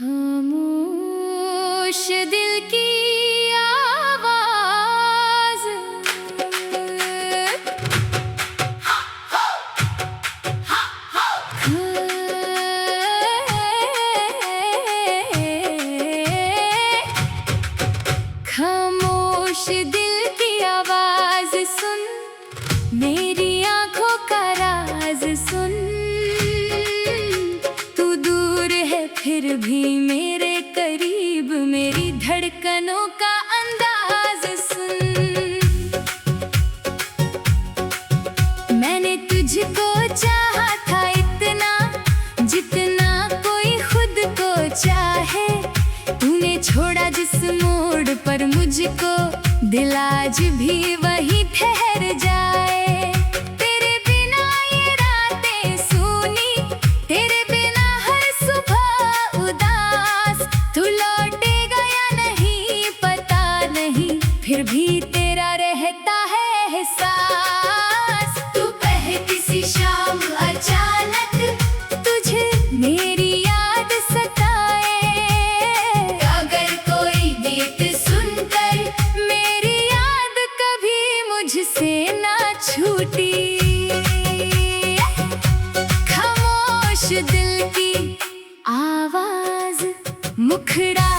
खामोश दिल की आवाज खामोश दिल की आवाज सुन, मेरी आंखों का राज सुन। तू दूर है फिर भी मेरे करीब, मेरी धड़कनों का अंदाज सुन। मैंने तुझको चाहा था इतना, जितना कोई खुद को चाहे। तूने छोड़ा जिस मोड़ पर मुझको, दिल आज भी वहीं ठहर जाए। तेरे बिना ये रातें सूनी, तेरे बिना हर सुबह उदास। तू लौटेगा या नहीं पता नहीं, फिर भी तेरा रहता है एहसास। तू बहती सी शाम अचानक तुझे मेरी याद सताए। अगर कोई गीत सुनकर मेरी याद कभी मुझसे ना छूटी। खामोश दिल की आवाज मुखड़ा,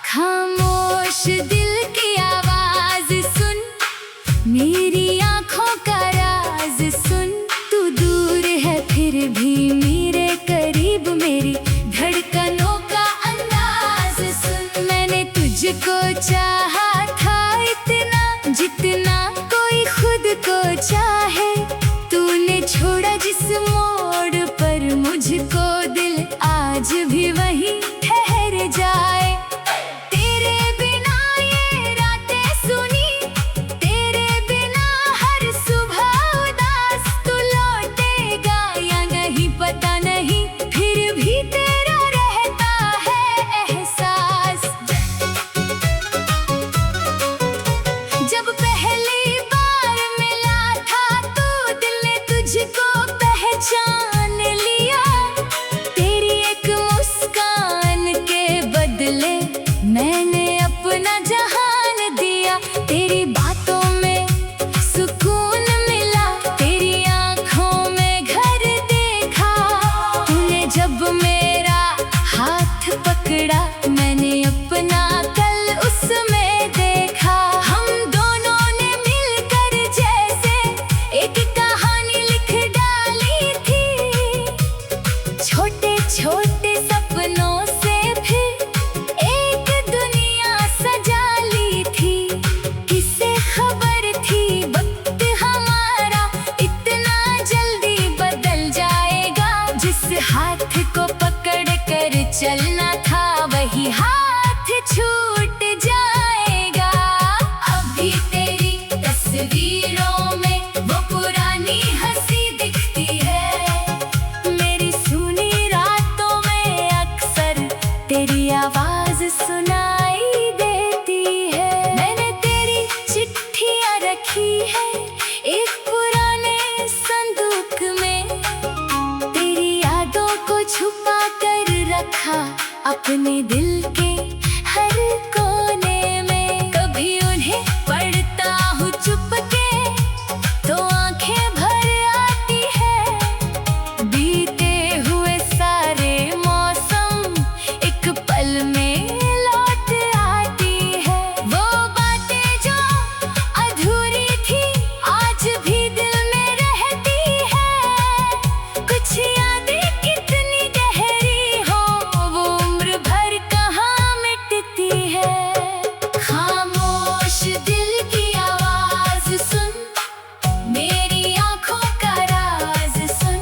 खामोश दिल की आवाज सुन, मेरी आंखों का राज सुन। तू दूर है फिर भी मेरे करीब, मेरी धड़कनों का अंदाज सुन। मैंने तुझको चाहा था इतना, जितना कोई खुद को चाहे। तूने छोड़ा जिस मोड़ पर मुझको, दिल आज भी वहीं ठहर जाए। तेरे बिना ये रातें सुनी, तेरे बिना हर सुबह उदास। तू लौटेगा या नहीं पता नहीं, फिर भी तेरा रहता है एहसास। जब पहली बार मिला था तो दिल ने तुझको पहचान लिया। तेरी एक मुस्कान के बदले मैंने अपना जहान दिया। तेरी बातों में सुकून मिला, तेरी आंखों में घर देखा। तूने जब मेरा हाथ पकड़ा, मैंने अपना कल उसमें देखा। हम दोनों ने मिलकर जैसे एक कहानी लिख डाली थी। छोटे छोटे सपनों से फिर एक दुनिया सजा ली थी। किसे खबर थी वक्त हमारा इतना जल्दी बदल जाएगा। जिस हाथ को पकड़ कर चलना था, वही हाथ छूट जाएगा। अभी तेरी तस्वीरों में वो पुरानी हंसी दिखती है। मेरी सुनी रातों में अक्सर तेरी आवाज सुनाई देती है। मैंने तेरी चिट्ठियां रखी है एक पुराने संदूक में। तेरी यादों को छुपा कर रखा अपने दिल के हर कोने में। कभी उन्हें पढ़ता हूँ चुपके तो आंखें भर आती है। बीते हुए सारे मौसम एक पल में लौट आती है। वो बातें जो अधूरी थी आज भी दिल में रहती है। कुछ यादें कितनी गहरी हो, वो उम्र भर कहाँ मिटती है। खामोश दिल की आवाज सुन, मेरी आंखों का राज सुन।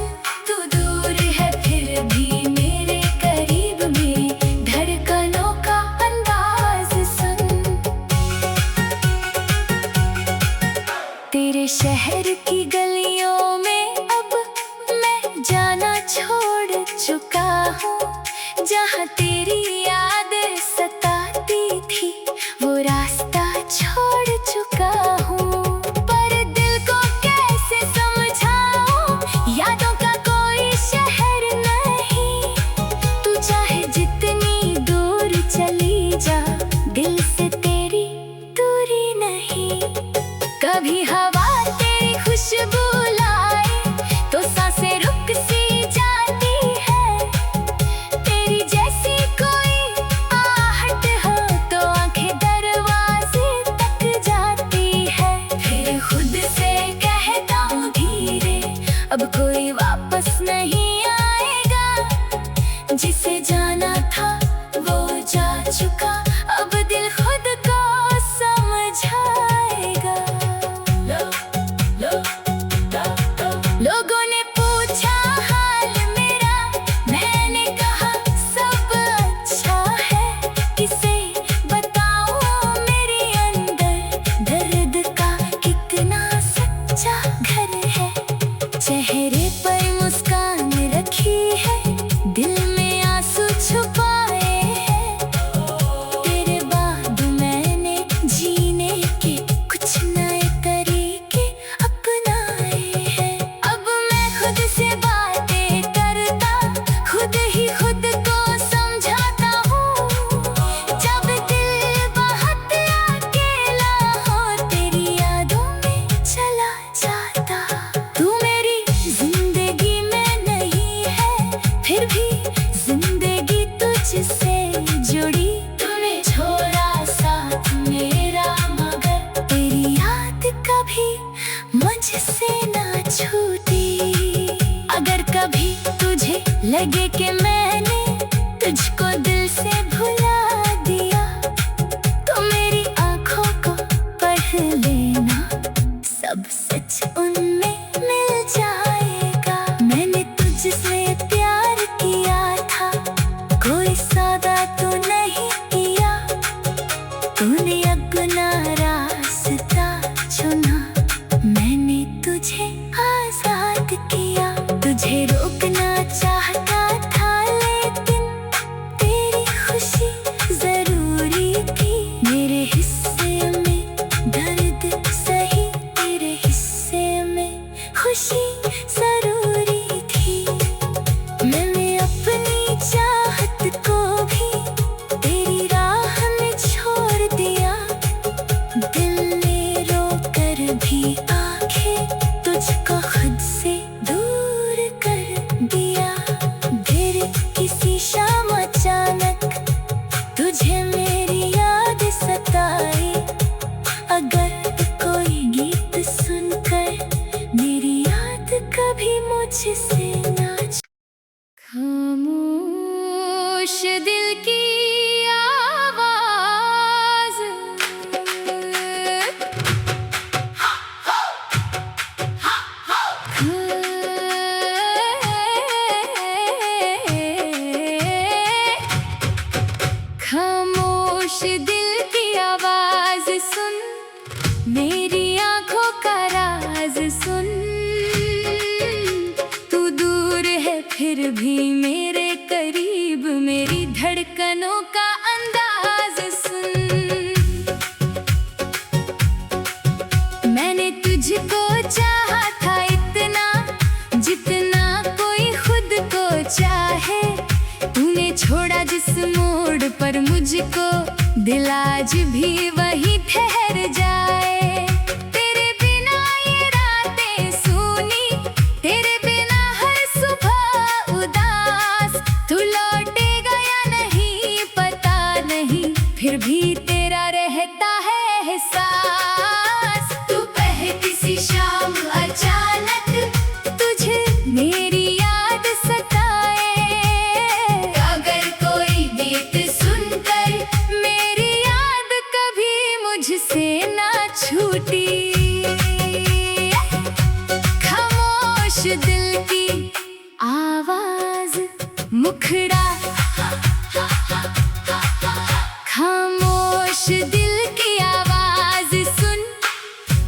तू दूर है फिर भी मेरे करीब, मेरी धड़कनों का अंदाज सुन। तेरे शहर की गलियों में अब मैं जाना छोड़ चुका हूँ। जहाँ तेरी याद सताती थी, वो रास्ता छोड़ चुका हूँ। पर दिल को कैसे समझाऊं, यादों का कोई शहर नहीं। लगे कि मैंने तुझको दिल से भुला दिया, तो मेरी आंखों को पढ़ लेना, सब सच उनमें मिल जाएगा। मैंने तुझसे प्यार किया था, कोई सौदा तो नहीं किया, तूने अपना रास्ता चुना, मैंने तुझे आजाद किया। तुझे रोकना चाहता था लेकिन तेरी खुशी जरूरी थी, मेरे हिस्से में दर्द सही, तेरे हिस्से में खुशी जरूरी थी। मैंने अपनी चाहत को भी तेरी राह में छोड़ दिया, दिल ने रोकर भी आंखें तुझको खुद से दूर कर दिया। फिर किसी शाम अचानक तुझे मेरी याद सताई, अगर कोई गीत सुनकर मेरी याद कभी मुझसे ना खामोश दिल की आवाज, खामोश दिल की आवाज सुन, मेरी आंखों का राज सुन, तू दूर है फिर भी मेरे करीब, मेरी धड़कनों का अंदाज सुन। मैंने तुझको चाहा था इतना, जितना कोई खुद को चाहे, तूने छोड़ा जिस मोड़ पर मुझको, दिल आज भी वहीं ठहर जाए। तेरे बिना ये रातें सूनी, तेरे बिना हर सुबह उदास, तू लौटेगा या नहीं पता नहीं, फिर भी तेरा रहता है एहसास। तू बहती सी शाम अचानक तुझे मेरी याद सताए, अगर कोई गीत सुनकर मेरी याद कभी मुझसे ना छूटी। खामोश दिल की आवाज मुखड़ा, खामोश दिल की आवाज सुन,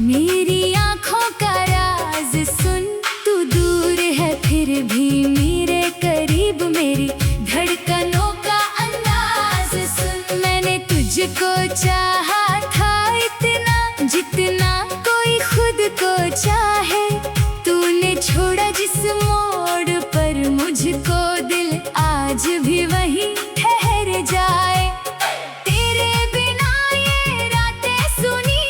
मेरी आंखों का राज सुन, तू दूर है फिर भी मेरे करीब, मेरी धड़कनों का अंदाज सुन। मैंने तुझको चाहा था इतना, जितना कोई खुद को चाहे, तूने छोड़ा जिस मोड़ पर मुझको, दिल आज भी वहीं ठहर जाए। तेरे बिना ये रातें सुनी,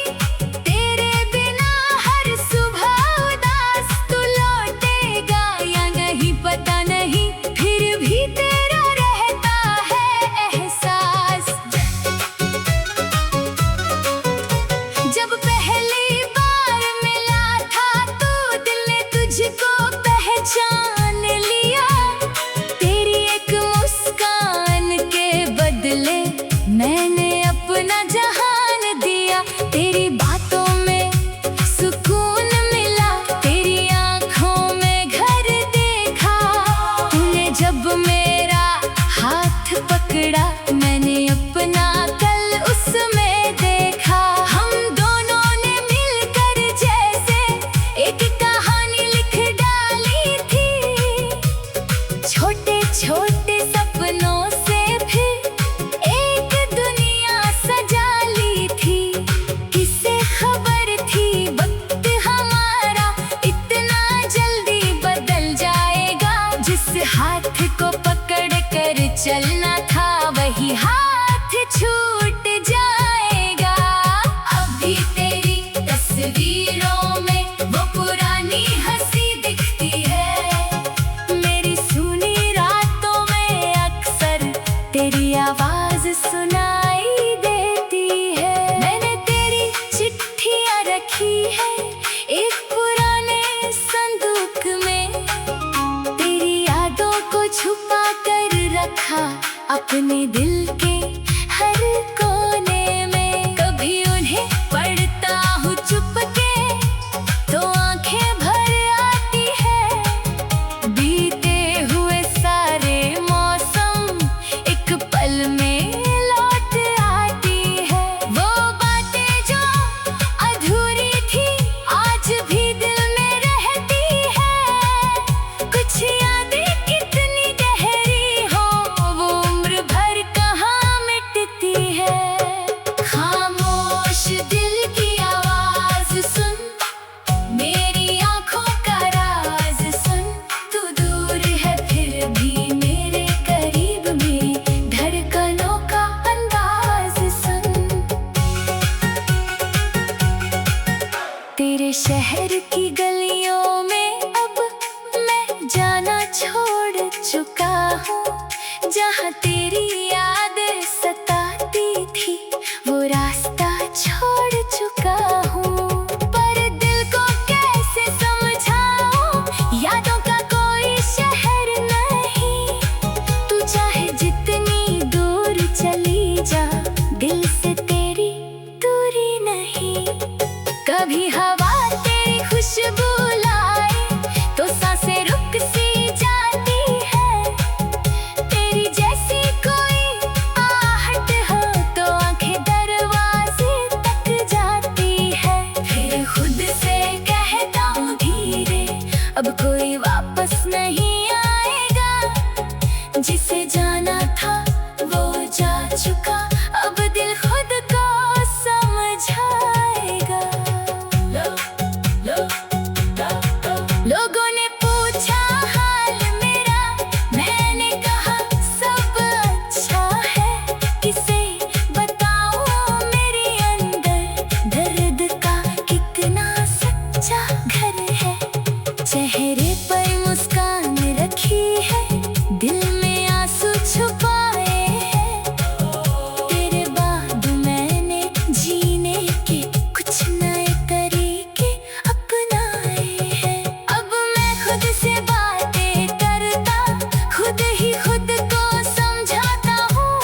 तेरे बिना हर सुबह उदास, तू लौटेगा या नहीं पता नहीं, फिर भी तेरा रहता है एहसास। जब पहली बार मिला था तो दिल ने तुझको पहचान लिया, तेरी एक मुस्कान के बदले मैंने अपना जहान दिया। तेरी बातों में सुकून मिला, तेरी आंखों में घर देखा, तूने जब मेरा हाथ पकड़ा, मैंने अपना कल उसमें देखा। हम दोनों ने मिलकर जैसे एक कहानी लिख डाली थी, छोटे छोटे सपनों से फिर एक दुनिया सजा ली थी। किसे खबर थी वक्त हमारा इतना जल्दी बदल जाएगा, जिस हाथ को पकड़ कर चलना था वही हाथ छूट जाएगा। अभी तेरी तस्वीरों में वो पुरानी हंसी दिखती है, मेरी सुनी रातों में अक्सर तेरी आवाज सुनाई देती है। मैंने तेरी चिट्ठियां रखी है एक पुराने संदूक में, तेरी यादों को अपने दिल के हर कोने में। कभी उन्हें पढ़ता हूँ चुपके तो आंखें भर आती है। बीते हुए सारे मौसम एक पल में लौट आती है। वो बातें जो अधूरी थी आज भी दिल में रहती है। कुछ यादें कितनी गहरी हो वो उम्र भर कहाँ मिटती है। खामोश दिल की आवाज सुन, मेरी आंखों का राज सुन। तू दूर है फिर भी मेरे करीब, मेरी धड़कनों का अंदाज सुन। तेरे शहर की गलियों में अब मैं जाना छोड़ चुका हूँ। जहाँ तेरी याद सताती थी वो रास्ता छोड़ चुका हूँ। पर दिल को कैसे समझाऊं, यादों का कोई शहर नहीं। तू चाहे जितनी दूर चली जा, दिल से तेरी दूरी नहीं। कभी हवा तेरी खुशबू लाए तो सांसें रुक सी जाती है। तेरी जैसी कोई आहट हो तो आंखें दरवाजे तक जाती है। फिर खुद से कहता हूँ धीरे, अब कोई वापस नहीं आएगा। जिसे जाना था वो जा चुका, अब दिल खुद को समझाएगा। लोगों ने पूछा हाल मेरा, मैंने कहा सब अच्छा है। किसे बताऊं मेरे अंदर दर्द का कितना सच्चा घर है। चेहरे पर मुस्कान रखी है, दिल में आंसू छुपाए हैं। तेरे बाद मैंने जीने के कुछ नए तरीके अपनाए हैं। अब मैं खुद से बातें करता, खुद ही खुद को समझाता हूँ।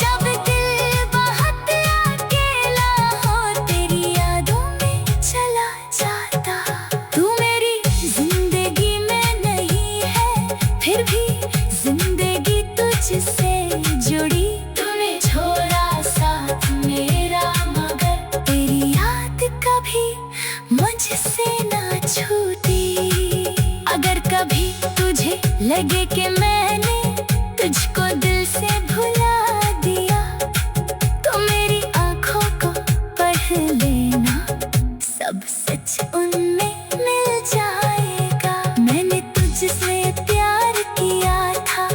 जब दिल बहुत अकेला हो तेरी यादों में चला जाता। तू मेरी जिंदगी में नहीं है, फिर भी जिंदगी तुझसे जुड़ी। तूने छोड़ा साथ मेरा मगर तेरी याद कभी मुझसे ना छूटी। अगर कभी तुझे लगे कि मैंने तुझको दिल से भुला दिया, तो मेरी आंखों को पढ़ लेना, सब सच उनमें मिल जाएगा। मैंने तुझसे प्यार किया था,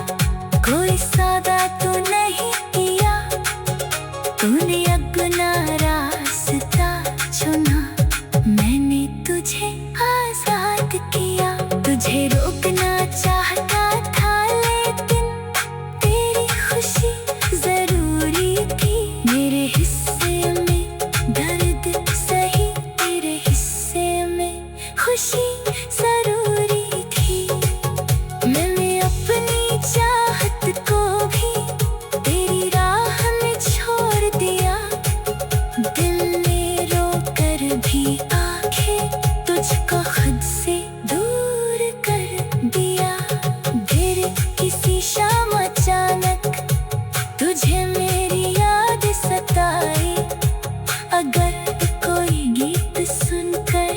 कोई सौदा तो नहीं किया। तूने अपना रास्ता चुना, मैंने तुझे आजाद किया। तुझे रोकना चाहता था लेकिन तेरी खुशी जरूरी थी। मेरे हिस्से में दर्द सही, तेरे हिस्से में खुशी जरूरी थी। मैंने अपनी चाहत को भी तेरी राह में छोड़ दिया। दिल ने रोकर भी आंखें तुझको खुद से दूर कर दिया। फिर किसी शाम अचानक तुझे मेरी याद सताई। अगर कोई गीत सुनकर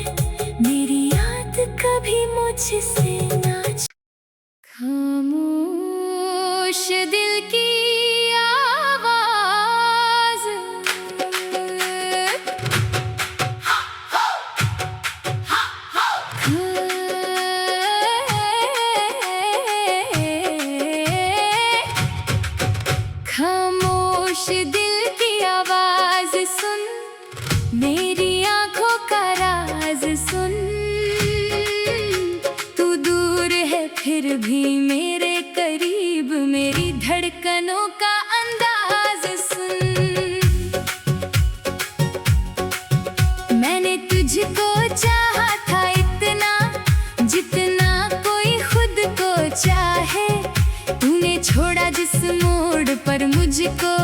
मेरी याद कभी मुझसे ना खामोश दिल की आवाज। खामोश दिल की आवाज सुन, मेरी आंखों का राज सुन। तू दूर है फिर भी मेरे करीब, मेरी धड़कनों का अंदाज सुन। मैंने तुझको चाहा था इतना, जितना कोई खुद को चाहे। तूने छोड़ा जिस मोड़ पर मुझको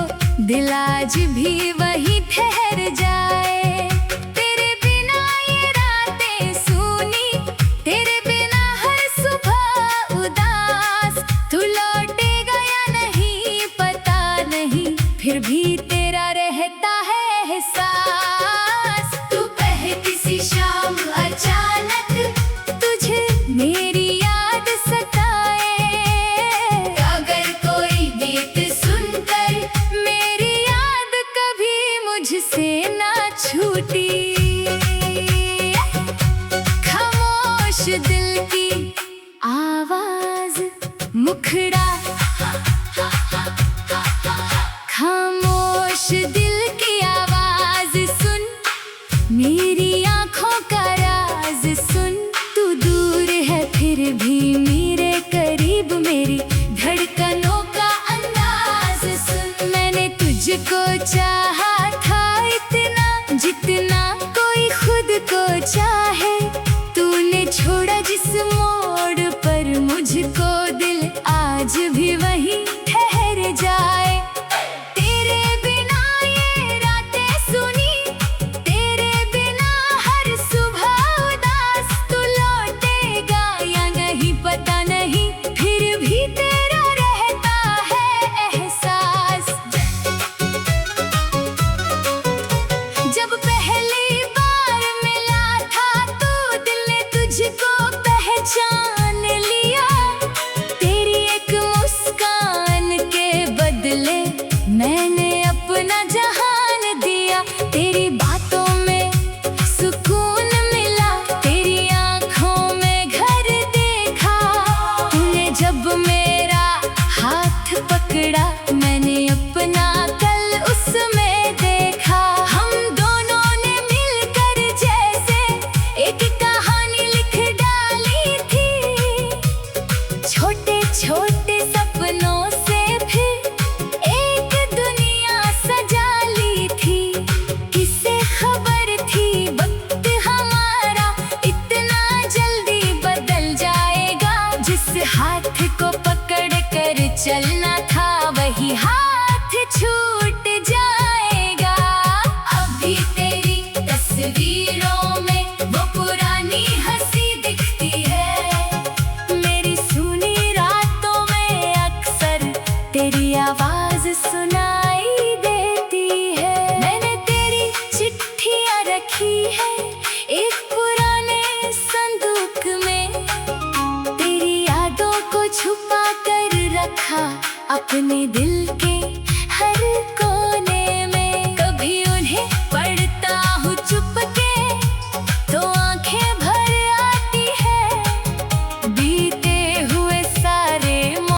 दिल आज भी वही ठहर जाए। तेरे बिना ये रातें सूनी, तेरे बिना हर सुबह उदास। तू लौटेगा या नहीं पता नहीं, फिर भी तेरा रहता है एहसास। तू बहती सी शाम अचानक तुझे मेरी याद सताए। अगर कोई गीत सुनकर मेरी याद कभी मुझसे ना छूटी। खामोश दिल की आवाज मुखड़ा, खामोश दिल की आवाज सुन, मेरी आँखों का राज सुन। तू दूर है फिर भी मेरे करीब, मेरी धड़कनों का अंदाज सुन। मैंने तुझको चाहा था इतना जितना कोई खुद को चाहे। तूने छोड़ा जिस मोड़ पर मुझको, दिल आज भी वहीं ठहर जाए। तेरे बिना ये रातें सुनी, तेरे बिना हर सुबह उदास। तू लौटेगा या नहीं पता नहीं, फिर भी तेरा रहता है एहसास। जब पहली बार मिला था तो दिल ने तुझको पहचान लिया। तेरी एक मुस्कान के बदले मैंने अपना जहान दिया। तेरी बातों में सुकून मिला, तेरी आँखों में घर देखा। तूने जब मेरा हाथ पकड़ा, मैंने अपना कल उसमें देखा। हम दोनों ने मिलकर जैसे एक कहानी लिख डाली थी। छोटे छोटे सपनों से फिर एक दुनिया सजा ली थी। किसे खबर थी वक्त हमारा इतना जल्दी बदल जाएगा। जिस हाथ को पकड़ कर चलना था वही हाथ छूट जाएगा। अभी तेरी तस्वीरों में वो पुरानी हंसी दिखती है। मेरी सुनी रातों में अक्सर तेरी आवाज सुनाई देती है। मैंने तेरी चिट्ठियाँ रखी है एक पुराने संदूक में। तेरी यादों को छुपा कर रखा अपने दिल के